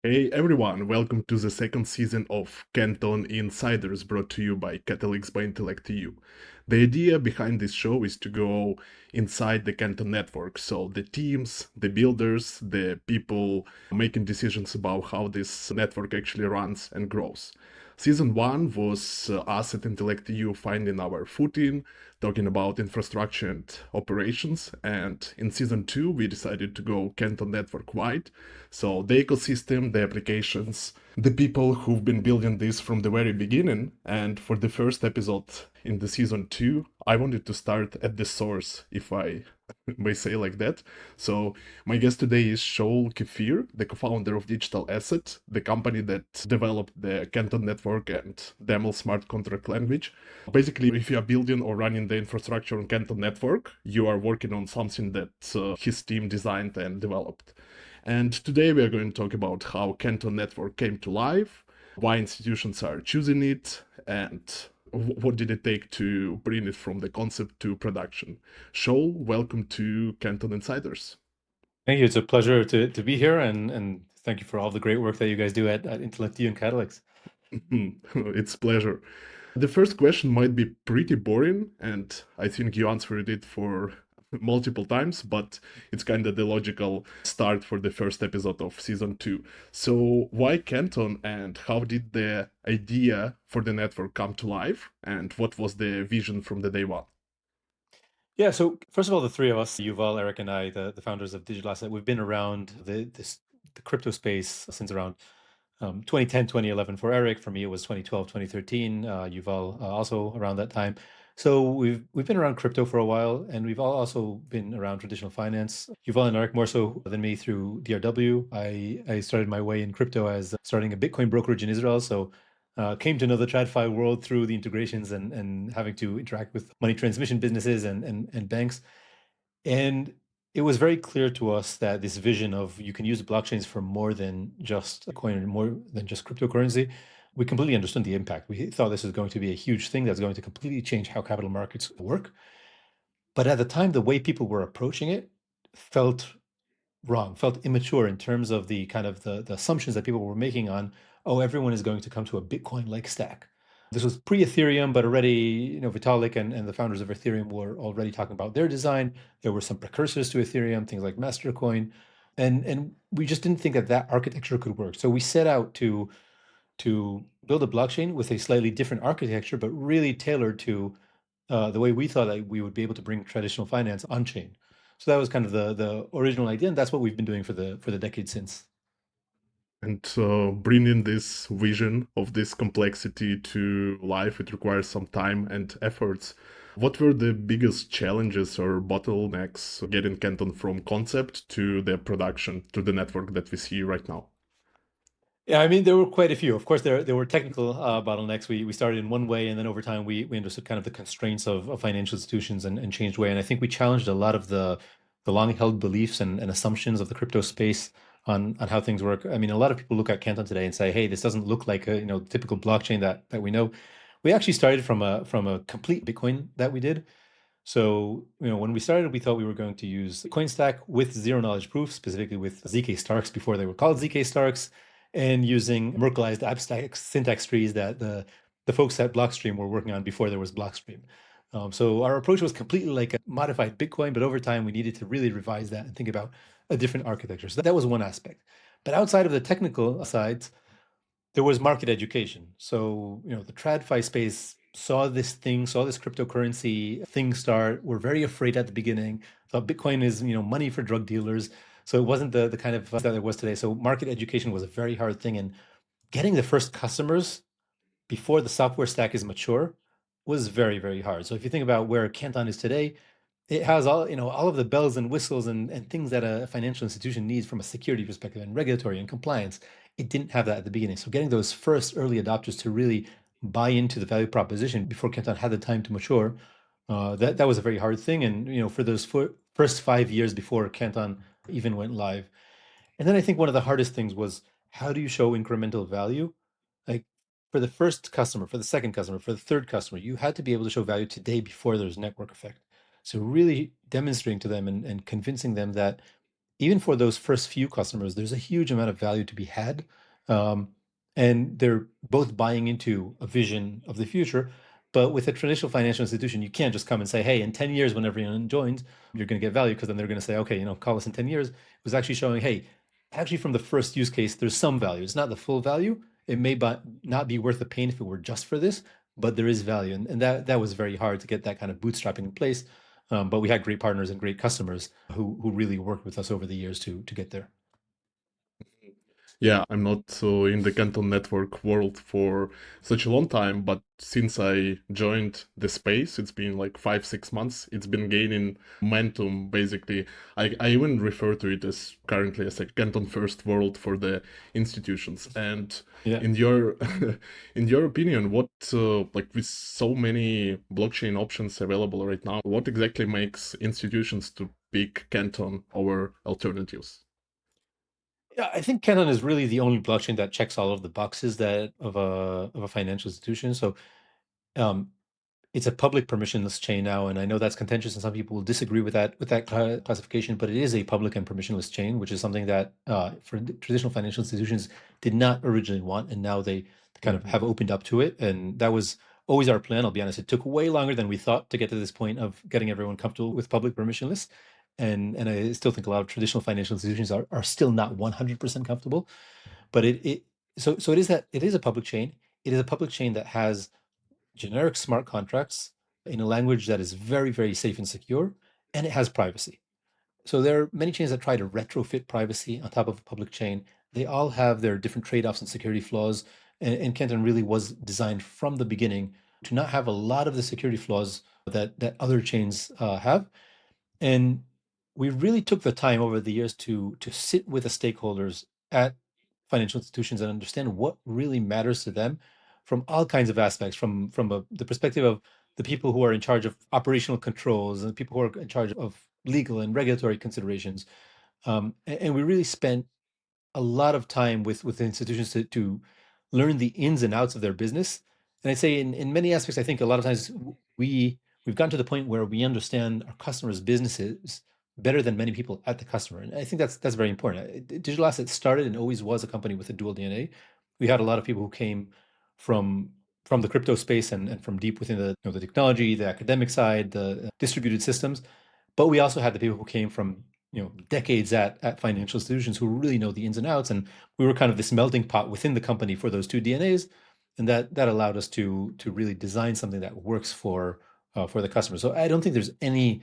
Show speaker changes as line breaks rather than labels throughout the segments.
Hey everyone, welcome to the second season of Canton Insiders brought to you by Catalyx by IntellectEU. The idea behind this show is to go inside the Canton Network, so the teams, the builders, the people making decisions about how this network actually runs and grows. Season 1 was us at IntellectEU finding our footing, talking about infrastructure and operations, and in Season 2 we decided to go Canton Network wide, so the ecosystem, the applications, the people who've been building this from the very beginning. And for the first episode in the season 2, I wanted to start at the source, if I may say like that. So my guest today is Shaul Kfir, the co-founder of Digital Asset, the company that developed the Canton Network and Daml smart contract language. Basically, if you are building or running the infrastructure on Canton Network, you are working on something that his team designed and developed. And today we are going to talk about how Canton Network came to life, why institutions are choosing it, and what did it take to bring it from the concept to production. Shaul, welcome to Canton Insiders.
Thank you. It's a pleasure to be here, and thank you for all the great work that you guys do at IntellectEU and Catalyx.
It's a pleasure. The first question might be pretty boring, and I think you answered it for multiple times, but it's kind of the logical start for the first episode of season 2. So, why Canton, and how did the idea for the network come to life, and what was the vision from the day one?
Yeah. So first of all, the three of us, Yuval, Eric, and I, the founders of Digital Asset, we've been around the crypto space since around 2010, 2011 for Eric. For me, it was 2012, 2013. Yuval also around that time. So we've been around crypto for a while, and we've also been around traditional finance. Yuval and Eric more so than me through DRW. I started my way in crypto as starting a Bitcoin brokerage in Israel. So came to know the TradFi world through the integrations and having to interact with money transmission businesses and banks. And it was very clear to us that this vision of you can use blockchains for more than just coin and more than just cryptocurrency, we completely understood the impact. We thought this was going to be a huge thing that's going to completely change how capital markets work. But at the time, the way people were approaching it felt wrong, felt immature in terms of the kind of the assumptions that people were making on, oh, everyone is going to come to a Bitcoin-like stack. This was pre-Ethereum, but already, Vitalik and the founders of Ethereum were already talking about their design. There were some precursors to Ethereum, things like Mastercoin, and we just didn't think that that architecture could work. So we set out to build a blockchain with a slightly different architecture, but really tailored to the way we thought that we would be able to bring traditional finance on chain. So that was kind of the original idea, and that's what we've been doing for the decade since.
And bringing this vision of this complexity to life, it requires some time and efforts. What were the biggest challenges or bottlenecks getting Canton from concept to the production, to the network that we see right now?
Yeah, I mean, there were quite a few. Of course, there were technical bottlenecks. We started in one way, and then over time, we understood kind of the constraints of financial institutions and changed way. And I think we challenged a lot of the long-held beliefs and assumptions of the crypto space on how things work. I mean, a lot of people look at Canton today and say, "Hey, this doesn't look like a typical blockchain that we know." We actually started from a complete Bitcoin that we did. So, when we started, we thought we were going to use CoinStack with zero knowledge proof, specifically with ZK Starks before they were called ZK Starks, and using Merkleized abstract syntax trees that the folks at Blockstream were working on before there was Blockstream. So our approach was completely like a modified Bitcoin, but over time we needed to really revise that and think about a different architecture. So that was one aspect. But outside of the technical side, there was market education. So, the TradFi space saw this thing, saw this cryptocurrency thing start, were very afraid at the beginning, thought Bitcoin is, money for drug dealers. So it wasn't the kind of that it was today. So market education was a very hard thing. And getting the first customers before the software stack is mature was very, very hard. So if you think about where Canton is today, it has all of the bells and whistles and things that a financial institution needs from a security perspective and regulatory and compliance. It didn't have that at the beginning. So getting those first early adopters to really buy into the value proposition before Canton had the time to mature, that was a very hard thing. And for those first 5 years before Canton even went live. And then I think one of the hardest things was, how do you show incremental value? Like, for the first customer, for the second customer, for the third customer, you had to be able to show value today before there's network effect. So really demonstrating to them and convincing them that even for those first few customers, there's a huge amount of value to be had. Um, and they're both buying into a vision of the future. But with a traditional financial institution, you can't just come and say, hey, in 10 years, when everyone joins, you're going to get value, because then they're going to say, okay, call us in 10 years. It was actually showing, hey, actually from the first use case, there's some value. It's not the full value. It may not be worth the pain if it were just for this, but there is value. And that was very hard to get that kind of bootstrapping in place. But we had great partners and great customers who really worked with us over the years to get there.
Yeah, I'm not in the Canton Network world for such a long time, but since I joined the space, it's been like 5, 6 months. It's been gaining momentum, basically. I even refer to it as currently as a Canton first world for the institutions. And
Yeah.
in your in your opinion, what like with so many blockchain options available right now, what exactly makes institutions to pick Canton over alternatives?
Yeah, I think Canton is really the only blockchain that checks all of the boxes that of a financial institution. So um, it's a public permissionless chain now, and I know that's contentious, and some people will disagree with that classification. But it is a public and permissionless chain, which is something that for traditional financial institutions did not originally want, and now they kind of
Mhm.
have opened up to it. And that was always our plan. I'll be honest; it took way longer than we thought to get to this point of getting everyone comfortable with public permissionless. And I still think a lot of traditional financial institutions are still not 100% comfortable. But so it is a public chain. It is a public chain that has generic smart contracts in a language that is very, very safe and secure, and it has privacy. So there are many chains that try to retrofit privacy on top of a public chain. They all have their different trade-offs and security flaws, and Canton really was designed from the beginning to not have a lot of the security flaws that other chains have. And we really took the time over the years to sit with the stakeholders at financial institutions and understand what really matters to them from all kinds of aspects, from the perspective of the people who are in charge of operational controls and the people who are in charge of legal and regulatory considerations. And we really spent a lot of time with institutions to learn the ins and outs of their business. And I'd say in many aspects, I think a lot of times we've gotten to the point where we understand our customers' businesses better than many people at the customer. And I think that's very important. Digital Asset started and always was a company with a dual DNA. We had a lot of people who came from from the crypto space and from deep within the technology, the academic side, the distributed systems. But we also had the people who came from decades at financial institutions who really know the ins and outs, and we were kind of this melting pot within the company for those two DNAs, and that allowed us to really design something that works for the customer. So I don't think there's any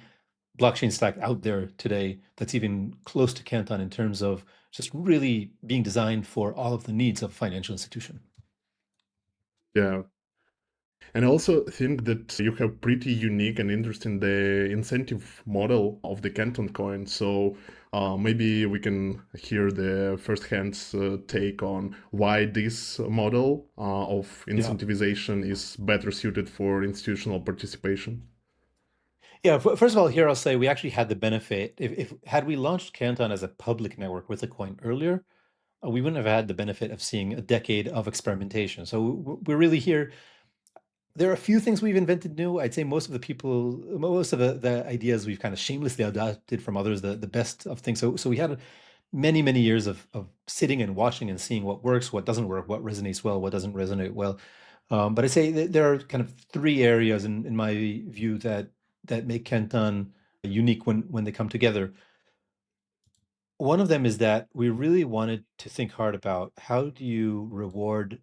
blockchain stack out there today that's even close to Canton in terms of just really being designed for all of the needs of a financial institution.
Yeah. And I also think that you have pretty unique and interesting the incentive model of the Canton coin. So maybe we can hear the first-hand take on why this model of
Yeah.
incentivization is better suited for institutional participation.
Yeah, first of all, here I'll say we actually had the benefit. If had we launched Canton as a public network with a coin earlier, we wouldn't have had the benefit of seeing a decade of experimentation. So we're really here. There are a few things we've invented new. I'd say most of the ideas we've kind of shamelessly adopted from others, the best of things. So we had many, many years of sitting and watching and seeing what works, what doesn't work, what resonates well, what doesn't resonate well. But I'd say that there are kind of three areas in my view that make Canton unique when they come together. One of them is that we really wanted to think hard about how do you reward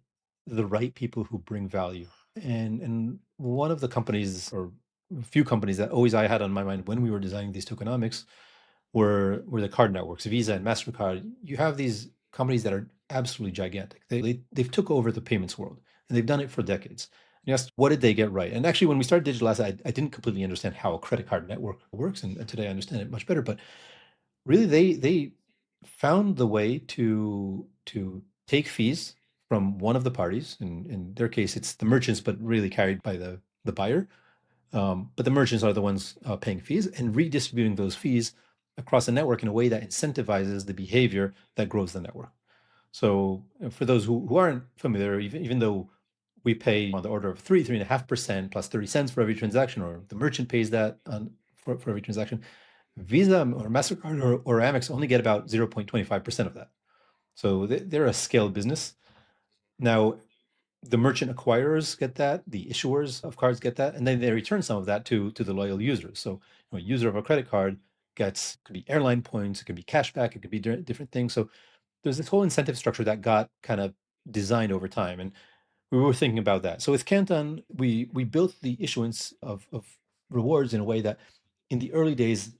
the right people who bring value. And one of the companies or a few companies that always I had on my mind when we were designing these tokenomics were the card networks, Visa and Mastercard. You have these companies that are absolutely gigantic. They've took over the payments world, and they've done it for decades. And you asked, what did they get right? And actually, when we started digital asset, I didn't completely understand how a credit card network works, and today I understand it much better. But really, they found the way to take fees from one of the parties. In their case, it's the merchants, but really carried by the buyer. But the merchants are the ones paying fees and redistributing those fees across the network in a way that incentivizes the behavior that grows the network. So for those who aren't familiar, even though we pay on the order of 3.5% plus 30 cents for every transaction, or the merchant pays that for every transaction, Visa or MasterCard or Amex only get about 0.25% of that. So they're a scale business. Now, the merchant acquirers get that, the issuers of cards get that, and then they return some of that to the loyal users. So a user of a credit card gets, could be airline points, it could be cashback, it could be different things. So there's this whole incentive structure that got kind of designed over time. And we were thinking about that. So with Canton, we built the issuance of rewards in a way that in the early days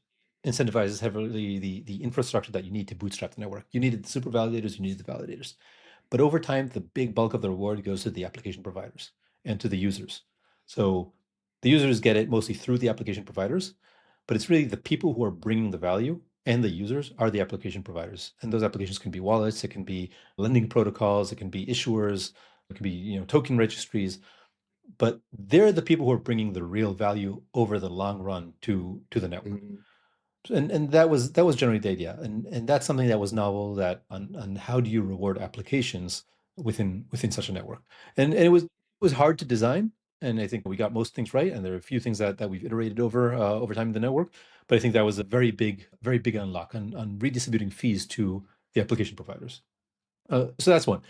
incentivizes heavily the infrastructure that you need to bootstrap the network. You needed the super validators, you needed the validators. But over time, the big bulk of the reward goes to the application providers and to the users. So the users get it mostly through the application providers, but it's really the people who are bringing the value and the users are the application providers. And those applications can be wallets, it can be lending protocols, it can be issuers, it can be token registries, but they're the people who are bringing the real value over the long run to the network.
Mm.
And that was generally the idea, and that's something that was novel, that on how do you reward applications within such a network, and it was hard to design, and I think we got most things right, and there are a few things that we've iterated over time in the network, but I think that was a very big unlock on redistributing fees to the application providers. So that's one.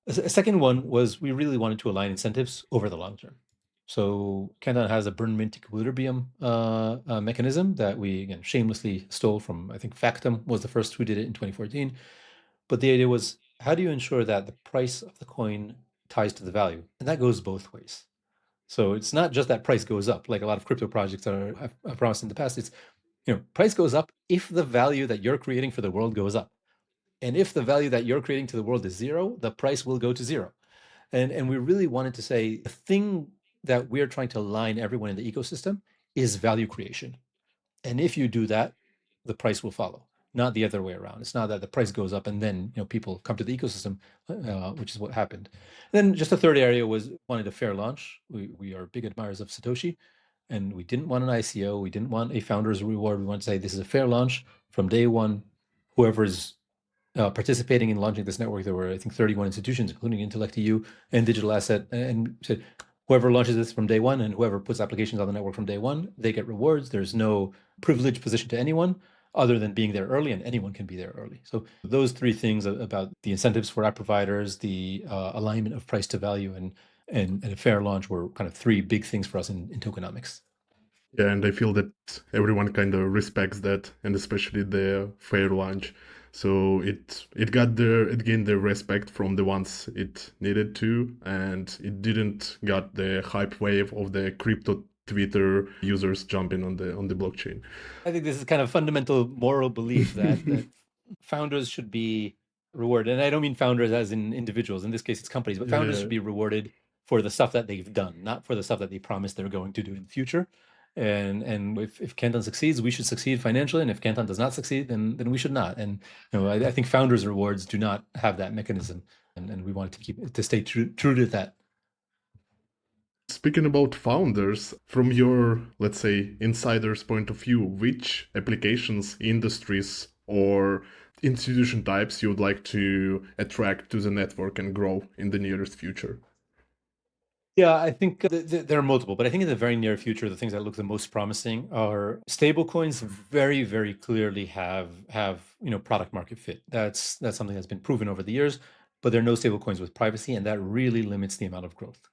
A second one was we really wanted to align incentives over the long term. So Canton has a burn mint equilibrium mechanism that we again shamelessly stole from, I think Factum was the first who did it in 2014. But the idea was, how do you ensure that the price of the coin ties to the value? And that goes both ways. So it's not just that price goes up, like a lot of crypto projects have promised in the past. It's, price goes up if the value that you're creating for the world goes up. And if the value that you're creating to the world is zero, the price will go to zero. And we really wanted to say the thing that we're trying to align everyone in the ecosystem is value creation. And if you do that, the price will follow, not the other way around. It's not that the price goes up and then people come to the ecosystem, which is what happened. And then just a third area was wanted a fair launch. We are big admirers of Satoshi, and we didn't want an ICO. We didn't want a founder's reward. We want to say this is a fair launch from day one. Whoever's participating in launching this network, there were, I think, 31 institutions, including Intellect EU and Digital Asset, and said whoever launches this from day one and whoever puts applications on the network from day one, they get rewards. There's no privileged position to anyone other than being there early, and anyone can be there early. So those three things about the incentives for app providers, the alignment of price to value, and a fair launch were kind of three big things for us in tokenomics.
Yeah, and I feel that everyone kind of respects that, and especially the fair launch. So it gained the respect from the ones it needed to, and it didn't got the hype wave of the crypto Twitter users jumping on the blockchain.
I think this is kind of fundamental moral belief that founders should be rewarded. And I don't mean founders as in individuals. In this case, it's companies, but founders
Yeah.
should be rewarded for the stuff that they've done, not for the stuff that they promise they're going to do in the future. And if Canton succeeds, we should succeed financially. And if Canton does not succeed, then we should not. And I think founders' rewards do not have that mechanism. And we want to stay true to that.
Speaking about founders, from your, let's say, insider's point of view, which applications, industries, or institution types you would like to attract to the network and grow in the nearest future?
Yeah, I think there are multiple, but I think in the very near future, the things that look the most promising are stablecoins. Very, very clearly have product market fit. That's something that's been proven over the years, but there are no stablecoins with privacy, and that really limits the amount of growth.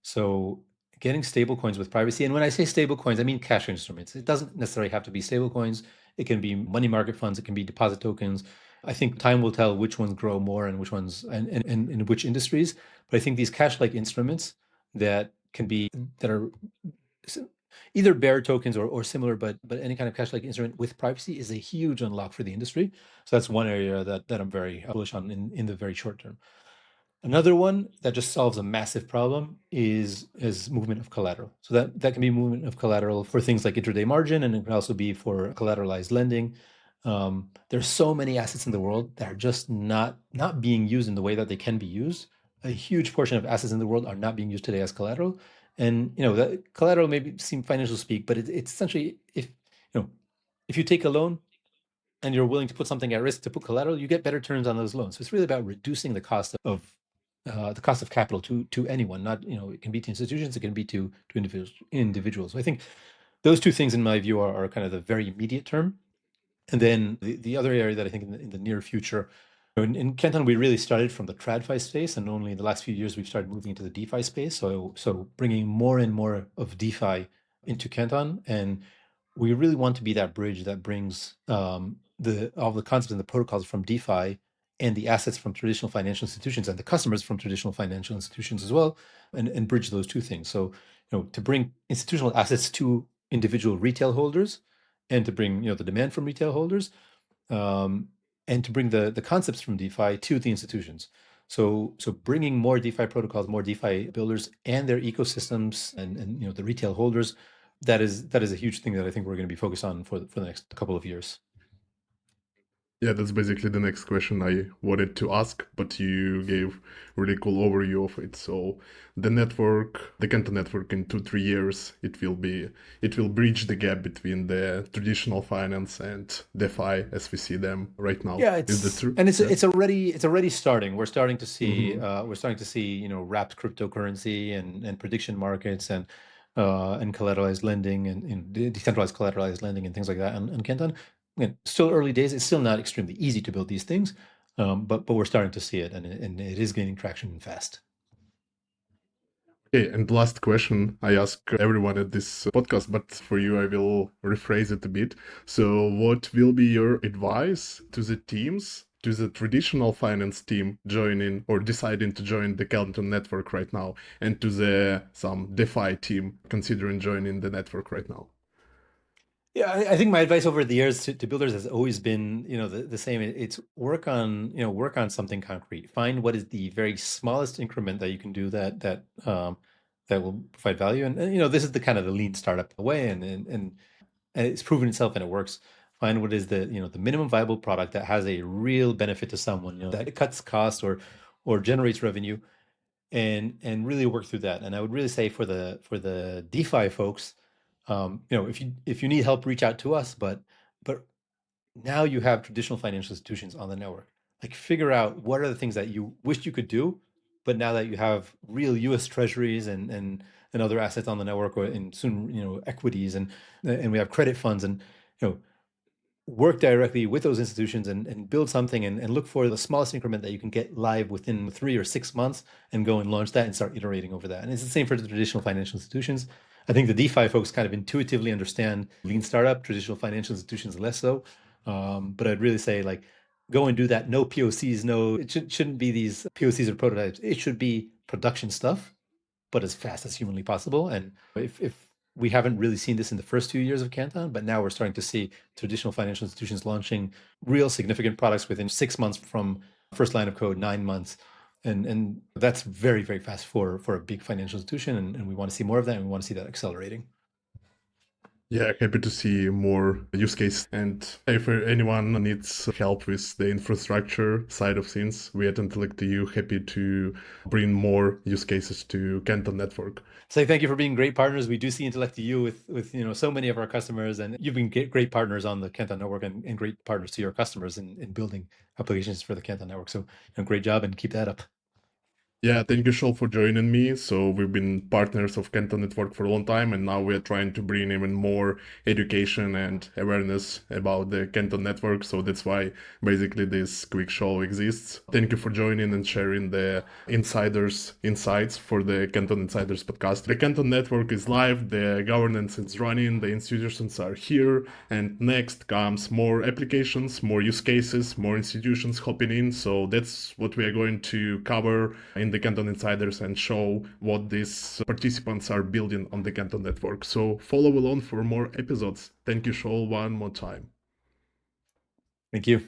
So getting stablecoins with privacy, and when I say stablecoins, I mean cash instruments. It doesn't necessarily have to be stablecoins. It can be money market funds. It can be deposit tokens. I think time will tell which ones grow more and which ones and in which industries. But I think these cash-like instruments that are either bearer tokens or similar, but any kind of cash-like instrument with privacy is a huge unlock for the industry. So that's one area that I'm very bullish on in the very short term. Another one that just solves a massive problem is movement of collateral. So that can be movement of collateral for things like intraday margin, and it can also be for collateralized lending. There's so many assets in the world that are just not being used in the way that they can be used. A huge portion of assets in the world are not being used today as collateral. And that collateral may seem financial speak, but it's essentially if you take a loan and you're willing to put something at risk to put collateral, you get better terms on those loans. So it's really about reducing the cost of capital to anyone. Not it can be to institutions, it can be to individuals. So I think those two things, in my view, are kind of the very immediate term. And then the other area that I think in the near future, in Canton, we really started from the TradFi space, and only in the last few years we've started moving into the DeFi space. So bringing more and more of DeFi into Canton, and we really want to be that bridge that brings all the concepts and the protocols from DeFi and the assets from traditional financial institutions and the customers from traditional financial institutions as well, and bridge those two things. So, to bring institutional assets to individual retail holders, and to bring the demand from retail holders, um, and to bring the concepts from DeFi to the institutions. So bringing more DeFi protocols, more DeFi builders, and their ecosystems, and the retail holders, that is a huge thing that I think we're going to be focused on for the next couple of years.
Yeah, that's basically the next question I wanted to ask, but you gave really cool overview of it. So the Canton network in 2-3 years, it will bridge the gap between the traditional finance and DeFi as we see them right now.
Yeah,
Is that true?
it's
Yeah.
it's already starting.
Mm-hmm.
We're starting to see wrapped cryptocurrency and prediction markets and collateralized lending and decentralized collateralized lending and things like that. And Canton, again, still early days. It's still not extremely easy to build these things, but we're starting to see it, and it is gaining traction fast.
Okay, and last question I ask everyone at this podcast, but for you, I will rephrase it a bit. So, what will be your advice to the teams, to the traditional finance team joining or deciding to join the Canton network right now, and to the some DeFi team considering joining the network right now?
Yeah, I think my advice over the years to builders has always been, the same. It's work on something concrete. Find what is the very smallest increment that you can do that will provide value. And this is the kind of the lean startup way, and it's proven itself and it works. Find what is the minimum viable product that has a real benefit to someone, that it cuts costs or generates revenue, and really work through that. And I would really say for the DeFi folks, if you need help, reach out to us. But now you have traditional financial institutions on the network. Like, figure out what are the things that you wished you could do, but now that you have real U.S. Treasuries and other assets on the network, or and soon equities, and we have credit funds, and you know work directly with those institutions and build something, and look for the smallest increment that you can get live within 3 or 6 months, and go and launch that and start iterating over that. And it's the same for the traditional financial institutions. I think the DeFi folks kind of intuitively understand lean startup, traditional financial institutions less so. But I'd really say, like, go and do that. No POCs, shouldn't be these POCs or prototypes. It should be production stuff, but as fast as humanly possible. And if we haven't really seen this in the first 2 years of Canton, but now we're starting to see traditional financial institutions launching real significant products within 6 months from first line of code, 9 months. And that's very, very fast for a big financial institution. And we want to see more of that, and we want to see that accelerating.
Yeah, happy to see more use case. And if anyone needs help with the infrastructure side of things, we at Intellect.eu happy to bring more use cases to Canton Network.
So thank you for being great partners. We do see Intellect.eu with so many of our customers, and you've been great partners on the Canton Network, and great partners to your customers in building applications for the Canton Network. So great job, and keep that up.
Yeah, thank you, Shaul, for joining me. So we've been partners of Canton Network for a long time, and now we're trying to bring even more education and awareness about the Canton Network. So that's why basically this quick show exists. Thank you for joining and sharing the insights for the Canton Insiders podcast. The Canton Network is live, the governance is running, the institutions are here, and next comes more applications, more use cases, more institutions hopping in. So that's what we are going to cover in the Canton Insiders, and show what these participants are building on the Canton Network. So follow along for more episodes. Thank you, Shaul, one more time.
Thank you.